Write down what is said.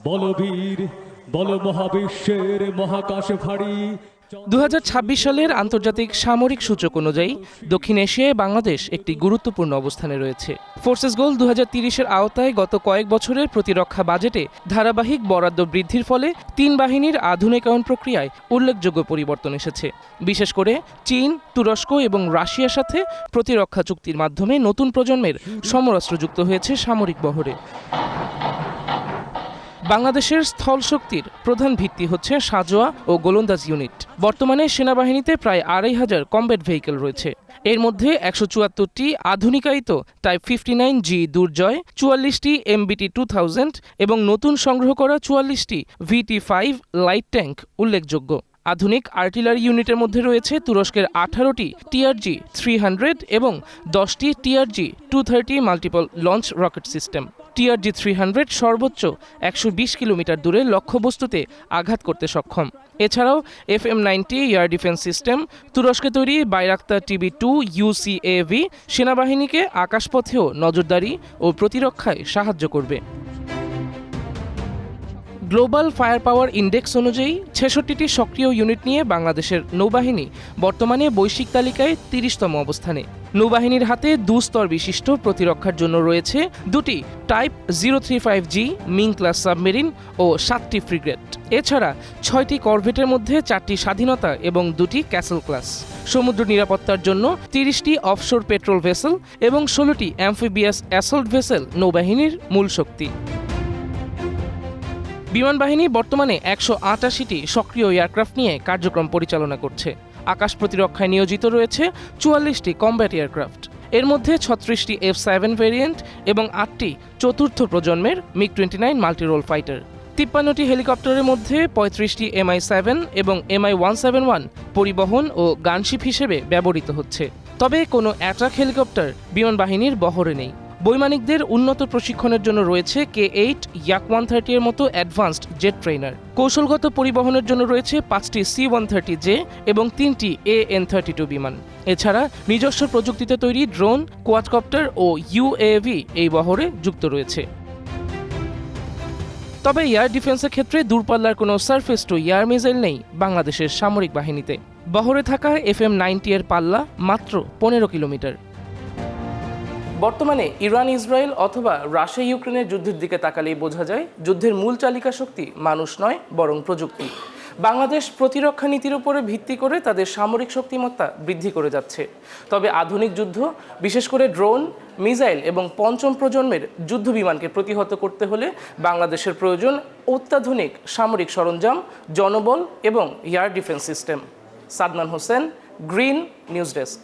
বলবীর বল মহাবিশ্বের মহাকাশ ভারী। 2026 সালের আন্তর্জাতিক সামরিক সূচক অনুযায়ী দক্ষিণ এশিয়ায় বাংলাদেশ একটি গুরুত্বপূর্ণ অবস্থানে রয়েছে। ফোর্সেস গোল 2030-এর আওতায় গত কয়েক বছরের প্রতিরক্ষা বাজেটে ধারাবাহিক বরাদ্দ বৃদ্ধির ফলে তিন বাহিনীর আধুনিকায়ন প্রক্রিয়ায় উল্লেখযোগ্য পরিবর্তন এসেছে। বিশেষ করে চীন, তুরস্ক এবং রাশিয়ার সাথে প্রতিরক্ষা চুক্তির মাধ্যমে নতুন প্রজন্মের সমরাস্ত্র যুক্ত হয়েছে সামরিক বহরে। বাংলাদেশের স্থল শক্তির প্রধান ভিত্তি হচ্ছে সাঁজোয়া ও গোলন্দাজ ইউনিট। বর্তমানে সেনাবাহিনীতে প্রায় 2500 কমব্যাট ভেহিকেল রয়েছে। এর মধ্যে 174টি আধুনিকায়িত টাইপ 59G দুর্জয়, 44টি MBT 2000 এবং নতুন সংগ্রহ করা 44টি VT5 লাইট ট্যাঙ্ক উল্লেখযোগ্য। আধুনিক আর্টিলারি ইউনিটের মধ্যে রয়েছে তুরস্কের 18টি TRG 300 এবং 10টি TRG 230 multiple launch rocket system. TRG 300 সর্বোচ্চ 120 কিলোমিটার দূরে লক্ষ্যবস্তুতে আঘাত করতে সক্ষম। এছাড়াও FM-90 এয়ার ডিফেন্স সিস্টেম, তুরস্কে তৈরি বাইরাক্তার TB2 UCAV সেনাবাহিনীকে আকাশপথেও নজরদারি ও প্রতিরক্ষায় সাহায্য করবে। গ্লোবাল ফায়ার পাওয়ার ইন্ডেক্স অনুযায়ী 66টি সক্রিয় ইউনিট নিয়ে বাংলাদেশের নৌবাহিনী বর্তমানে বৈশ্বিক তালিকায় 30তম অবস্থানে। নৌবাহিনীর হাতে দুস্তর বিশিষ্ট প্রতিরক্ষার জন্য রয়েছে দুটি type 035G Ming class submarine ও 7টি ফ্রিগেট। এছাড়া 6টি করভেটের মধ্যে 4টি স্বাধীনতা এবং 2টি ক্যাসেল ক্লাস। সমুদ্র নিরাপত্তার জন্য 30টি অফশোর পেট্রোল ভেসেল এবং 16টি অ্যাম্ফিবিয়াস অ্যাসল্ট ভেসেল নৌবাহিনীর মূল শক্তি। বিমান বাহিনী বর্তমানে 188টি সক্রিয় এয়ারক্রাফট নিয়ে কার্যক্রম পরিচালনা করছে। আকাশ প্রতিরক্ষায় নিয়োজিত রয়েছে 44টি কমব্যাট এয়ারক্রাফট। এর মধ্যে 36টি F7 ভেরিয়েন্ট এবং 8টি চতুর্থ প্রজন্মের MiG-29 মাল্টিরোল ফাইটার। 53টি হেলিকপ্টারের মধ্যে 35টি Mi-7 এবং Mi-171 পরিবহন ও গানশিপ হিসেবে ব্যবহৃত হচ্ছে। তবে কোনো অ্যাটাক হেলিকপ্টার বিমান বাহিনীর বহরে নেই। বৈমানিকদের উন্নত প্রশিক্ষণের জন্য রয়েছে K8 Yak-130 এর মতো অ্যাডভান্সড জেট ট্রেনার। কৌশলগত পরিবহনের জন্য রয়েছে 5টি C-130J এবং 3টি AN-32 বিমান। এছাড়া নিজস্ব প্রযুক্তিতে তৈরি ড্রোন, কোয়াডকপ্টার ও UAV এই বহরে যুক্ত রয়েছে। তবে এয়ার ডিফেন্সের ক্ষেত্রে দূরপাল্লার কোনো সারফেস টু এয়ার মিসাইল নেই বাংলাদেশের সামরিক বাহিনীতে। বহরে থাকা FM-90 এর পাল্লা মাত্র 15 কিলোমিটার। বর্তমানে ইরান ইসরায়েল অথবা রাশিয়া ইউক্রেনের যুদ্ধের দিকে তাকালেই বোঝা যায় যুদ্ধের মূল চালিকা শক্তি মানুষ নয় বরং প্রযুক্তি। বাংলাদেশ প্রতিরক্ষা নীতির উপরে ভিত্তি করে তাদের সামরিক শক্তিমত্তা বৃদ্ধি করে যাচ্ছে। তবে আধুনিক যুদ্ধ, বিশেষ করে ড্রোন, মিসাইল এবং পঞ্চম প্রজন্মের যুদ্ধ বিমানকে প্রতিহত করতে হলে বাংলাদেশের প্রয়োজন অত্যাধুনিক সামরিক সরঞ্জাম, জনবল এবং air defence system. Sadman Hossain, green news desk.